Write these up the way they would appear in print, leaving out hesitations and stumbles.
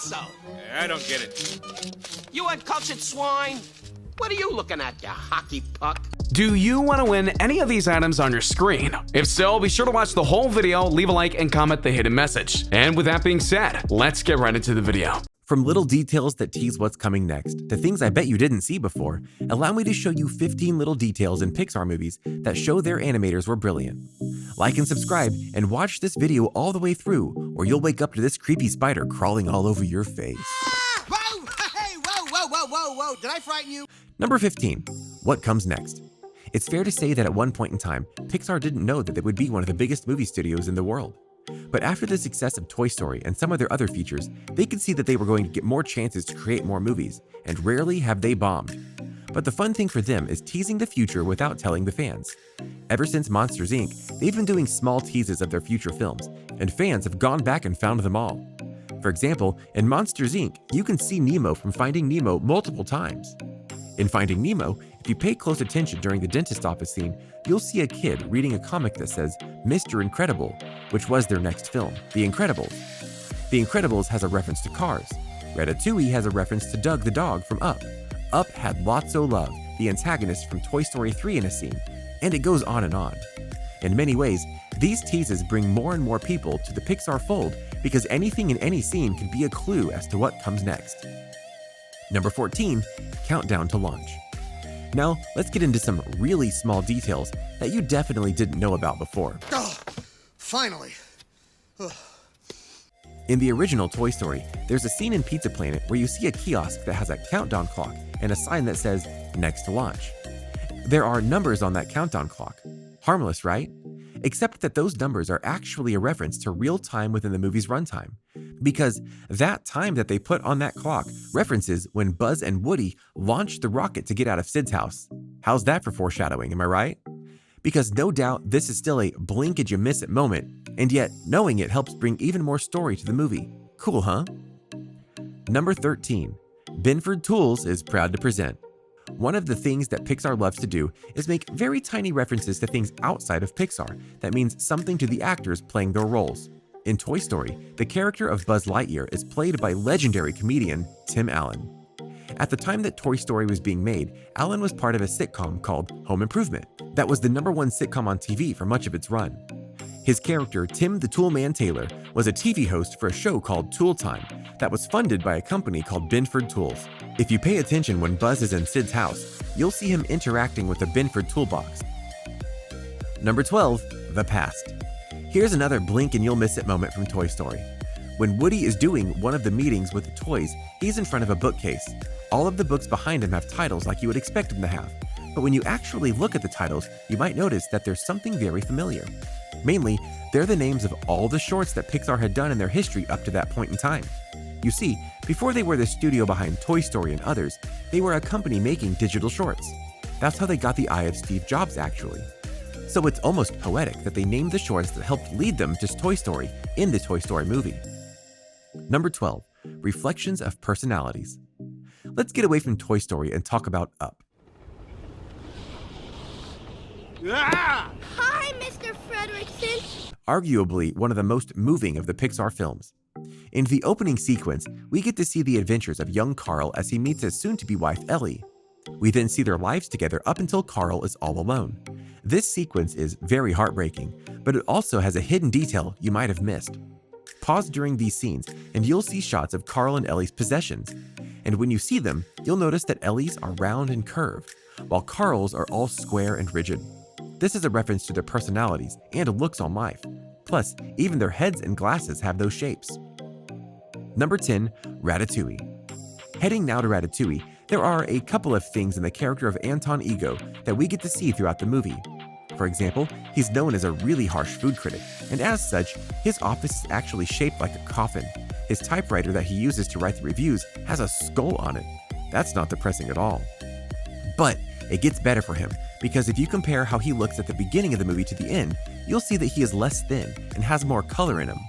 also. I don't get it. You uncultured swine. What are you looking at, you hockey puck? Do you want to win any of these items on your screen? If so, be sure to watch the whole video, leave a like, and comment the hidden message. And with that being said, let's get right into the video. From little details that tease what's coming next to things I bet you didn't see before, allow me to show you 15 little details in Pixar movies that show their animators were brilliant. Like and subscribe and watch this video all the way through, or you'll wake up to this creepy spider crawling all over your face. Whoa! Hey, whoa! Did I frighten you? Number 15. What comes next? It's fair to say that at one point in time, Pixar didn't know that they would be one of the biggest movie studios in the world. But after the success of Toy Story and some of their other features, they could see that they were going to get more chances to create more movies, and rarely have they bombed. But the fun thing for them is teasing the future without telling the fans. Ever since Monsters, Inc., they've been doing small teases of their future films, and fans have gone back and found them all. For example, in Monsters, Inc., you can see Nemo from Finding Nemo multiple times. In Finding Nemo, if you pay close attention during the dentist office scene, you'll see a kid reading a comic that says Mr. Incredible, which was their next film, The Incredibles. The Incredibles has a reference to Cars. Ratatouille has a reference to Doug the dog from Up. Up had Lotso Love, the antagonist from Toy Story 3 in a scene, and it goes on and on. In many ways, these teases bring more and more people to the Pixar fold because anything in any scene can be a clue as to what comes next. Number 14, countdown to launch. Now, let's get into some really small details that you definitely didn't know about before. Oh, finally. In the original Toy Story, there's a scene in Pizza Planet where you see a kiosk that has a countdown clock and a sign that says, next to launch. There are numbers on that countdown clock. Harmless, right? Except that those numbers are actually a reference to real time within the movie's runtime. Because that time that they put on that clock references when Buzz and Woody launched the rocket to get out of Sid's house. How's that for foreshadowing, am I right? Because no doubt this is still a blink and you miss it moment, and yet knowing it helps bring even more story to the movie. Cool, huh? Number 13. Binford Tools is proud to present. One of the things that Pixar loves to do is make very tiny references to things outside of Pixar that means something to the actors playing their roles. In Toy Story, the character of Buzz Lightyear is played by legendary comedian Tim Allen. At the time that Toy Story was being made, Allen was part of a sitcom called Home Improvement that was the #1 sitcom on TV for much of its run. His character, Tim the Toolman Taylor, was a TV host for a show called Tool Time that was funded by a company called Binford Tools. If you pay attention when Buzz is in Sid's house, you'll see him interacting with the Binford toolbox. Number 12, the past. Here's another blink and you'll miss it moment from Toy Story. When Woody is doing one of the meetings with the toys, he's in front of a bookcase. All of the books behind him have titles like you would expect them to have. But when you actually look at the titles, you might notice that there's something very familiar. Mainly, they're the names of all the shorts that Pixar had done in their history up to that point in time. You see, before they were the studio behind Toy Story and others, they were a company making digital shorts. That's how they got the eye of Steve Jobs, actually. So it's almost poetic that they named the shorts that helped lead them to Toy Story in the Toy Story movie. Number 12, reflections of personalities. Let's get away from Toy Story and talk about Up. Ah! Hi, Mr. Fredrickson. Arguably one of the most moving of the Pixar films. In the opening sequence, we get to see the adventures of young Carl as he meets his soon-to-be wife Ellie. We then see their lives together up until Carl is all alone. This sequence is very heartbreaking, but it also has a hidden detail you might have missed. Pause during these scenes and you'll see shots of Carl and Ellie's possessions. And when you see them, you'll notice that Ellie's are round and curved, while Carl's are all square and rigid. This is a reference to their personalities and looks on life. Plus, even their heads and glasses have those shapes. Number 10, Ratatouille. Heading now to Ratatouille, there are a couple of things in the character of Anton Ego that we get to see throughout the movie. For example, he's known as a really harsh food critic, and as such, his office is actually shaped like a coffin. His typewriter that he uses to write the reviews has a skull on it. That's not depressing at all. But it gets better for him, because if you compare how he looks at the beginning of the movie to the end, you'll see that he is less thin and has more color in him,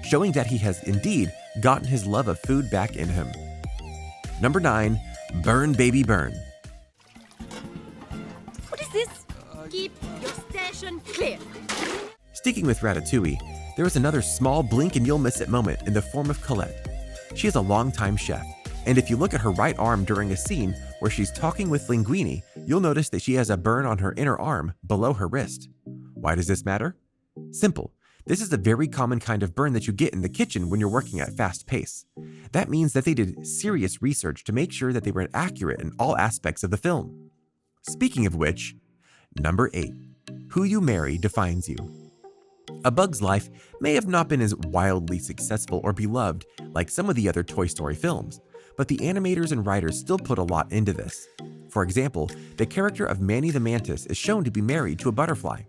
showing that he has indeed gotten his love of food back in him. Number 9, Burn Baby Burn. What is this? Keep your station clear. Sticking with Ratatouille, there is another small blink and you'll miss it moment in the form of Colette. She is a longtime chef, and if you look at her right arm during a scene where she's talking with Linguini, you'll notice that she has a burn on her inner arm below her wrist. Why does this matter? Simple. This is a very common kind of burn that you get in the kitchen when you're working at fast pace. That means that they did serious research to make sure that they were accurate in all aspects of the film. Speaking of which, number 8. Who you marry defines you. A Bug's Life may have not been as wildly successful or beloved like some of the other Toy Story films, but the animators and writers still put a lot into this. For example, the character of Manny the Mantis is shown to be married to a butterfly.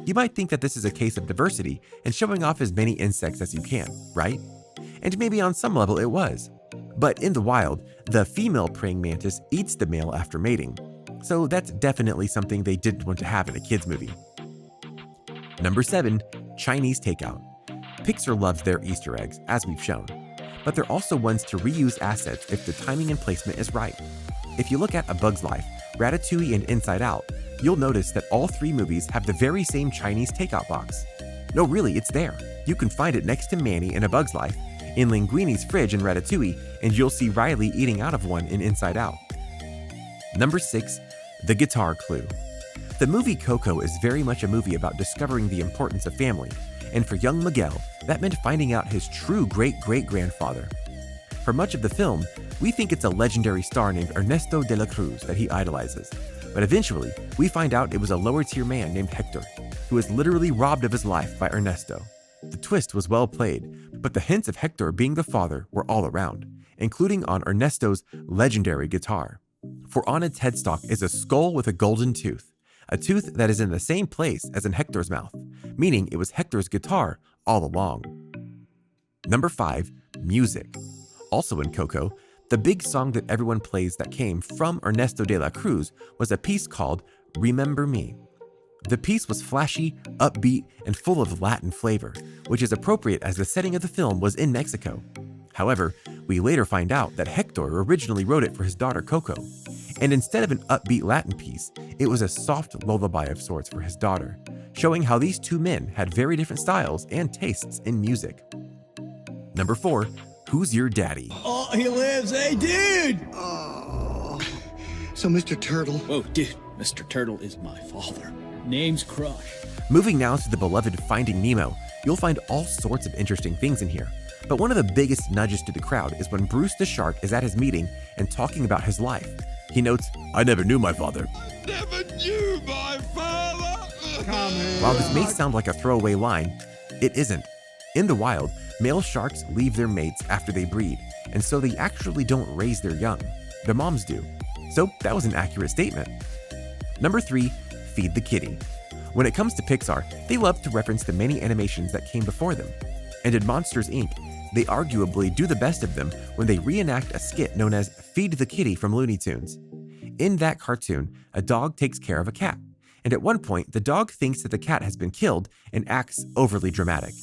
You might think that this is a case of diversity and showing off as many insects as you can, right? And maybe on some level it was. But in the wild, the female praying mantis eats the male after mating. So that's definitely something they didn't want to have in a kids movie. Number 7, Chinese takeout. Pixar loves their Easter eggs, as we've shown, but they're also ones to reuse assets if the timing and placement is right. If you look at A Bug's Life, Ratatouille, and Inside Out, you'll notice that all 3 movies have the very same Chinese takeout box. No, really, it's there. You can find it next to Manny in A Bug's Life, in Linguini's fridge in Ratatouille, and you'll see Riley eating out of one in Inside Out. Number 6, The Guitar Clue. The movie Coco is very much a movie about discovering the importance of family, and for young Miguel, that meant finding out his true great-great-grandfather. For much of the film, we think it's a legendary star named Ernesto de la Cruz that he idolizes, but eventually, we find out it was a lower-tier man named Hector, who was literally robbed of his life by Ernesto. The twist was well played, but the hints of Hector being the father were all around, including on Ernesto's legendary guitar. For on its headstock is a skull with a golden tooth, a tooth that is in the same place as in Hector's mouth, meaning it was Hector's guitar all along. Number 5, music. Also in Coco, the big song that everyone plays that came from Ernesto de la Cruz was a piece called Remember Me. The piece was flashy, upbeat, and full of Latin flavor, which is appropriate as the setting of the film was in Mexico. However, we later find out that Hector originally wrote it for his daughter Coco, and instead of an upbeat Latin piece, it was a soft lullaby of sorts for his daughter, showing how these two men had very different styles and tastes in music. Number 4, Who's Your Daddy? Oh, he lives. Hey, dude! Oh. So, Mr. Turtle. Whoa, dude. Mr. Turtle is my father. Name's Crush. Moving now to the beloved Finding Nemo, you'll find all sorts of interesting things in here. But one of the biggest nudges to the crowd is when Bruce the shark is at his meeting and talking about his life. He notes, "I never knew my father." Never knew my father. While this may sound like a throwaway line, it isn't. In the wild, male sharks leave their mates after they breed, and so they actually don't raise their young. Their moms do. So that was an accurate statement. Number 3, Feed the Kitty. When it comes to Pixar, they love to reference the many animations that came before them. And in Monsters, Inc., they arguably do the best of them when they reenact a skit known as Feed the Kitty from Looney Tunes. In that cartoon, a dog takes care of a cat, and at one point, the dog thinks that the cat has been killed and acts overly dramatic.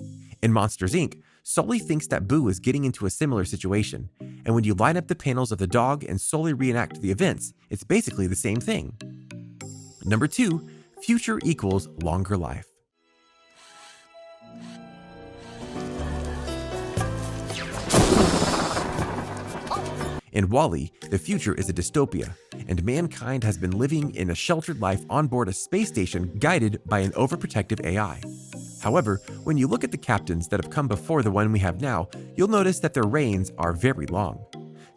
In Monsters, Inc., Sully thinks that Boo is getting into a similar situation, and when you line up the panels of the dog and Sully reenact the events, it's basically the same thing. Number 2, future equals longer life. In WALL-E, the future is a dystopia, and mankind has been living in a sheltered life on board a space station guided by an overprotective AI. However, when you look at the captains that have come before the one we have now, you'll notice that their reigns are very long.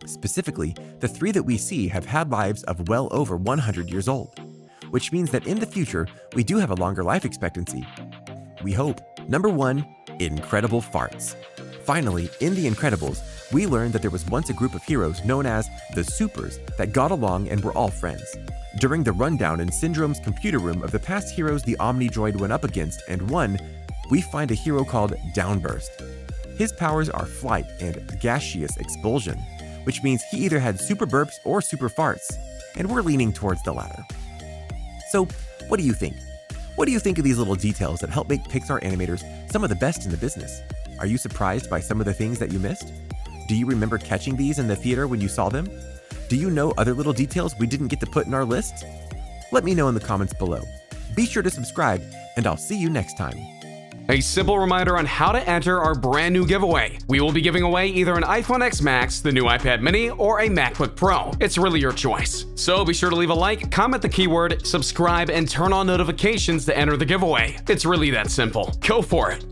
Specifically, the 3 that we see have had lives of well over 100 years old, which means that in the future, we do have a longer life expectancy. We hope. Number 1, Incredible Farts. Finally, in The Incredibles, we learned that there was once a group of heroes known as the Supers that got along and were all friends. During the rundown in Syndrome's computer room of the past heroes the Omni-Droid went up against and won, we find a hero called Downburst. His powers are flight and gaseous expulsion, which means he either had super burps or super farts, and we're leaning towards the latter. So, what do you think? What do you think of these little details that help make Pixar animators some of the best in the business? Are you surprised by some of the things that you missed? Do you remember catching these in the theater when you saw them? Do you know other little details we didn't get to put in our list? Let me know in the comments below. Be sure to subscribe, and I'll see you next time. A simple reminder on how to enter our brand new giveaway. We will be giving away either an iPhone X Max, the new iPad mini, or a MacBook Pro. It's really your choice. So be sure to leave a like, comment the keyword, subscribe, and turn on notifications to enter the giveaway. It's really that simple. Go for it.